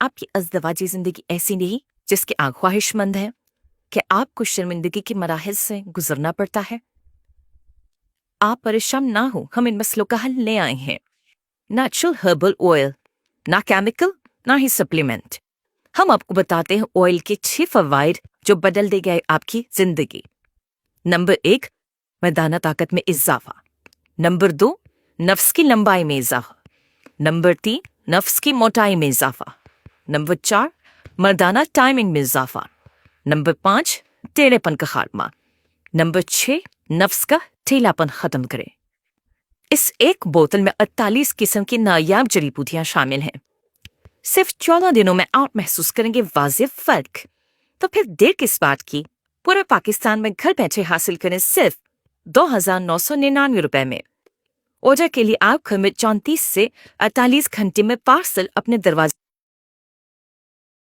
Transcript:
آپ کی ازدواجی زندگی ایسی نہیں جس کے آپ خواہش مند ہیں کہ آپ کو شرمندگی کے مراحل سے گزرنا پڑتا ہے؟ آپ پریشان نہ ہو، ہم ان مسئلوں کا حل لے آئے ہیں۔ نیچرل ہربل آئل، نہ کیمیکل نہ ہی سپلیمنٹ۔ ہم آپ کو بتاتے ہیں آئل کے 6 فوائد جو بدل دے گئے آپ کی زندگی۔ نمبر 1، مردانہ طاقت میں اضافہ۔ نمبر 2، نفس کی لمبائی میں اضافہ۔ نمبر 3، نفس کی موٹائی میں اضافہ۔ نمبر 4، مردانہ ٹائمنگ میں اضافہ۔ نمبر 5، ٹیڑھے پن کا خاتمہ۔ نمبر 6، نفس کا ٹھیلا پن ختم کرے۔ اس ایک بوتل میں 48 قسم کی نایاب جڑی بوٹیاں شامل ہیں۔ صرف 14 دنوں میں آپ محسوس کریں گے واضح فرق۔ تو پھر دیر کس بات کی؟ پورے پاکستان میں گھر بیٹھے حاصل کریں صرف 2,999 روپے میں۔ آرڈر کے لیے آپ گھر میں 34 سے 48 گھنٹے میں پارسل اپنے دروازے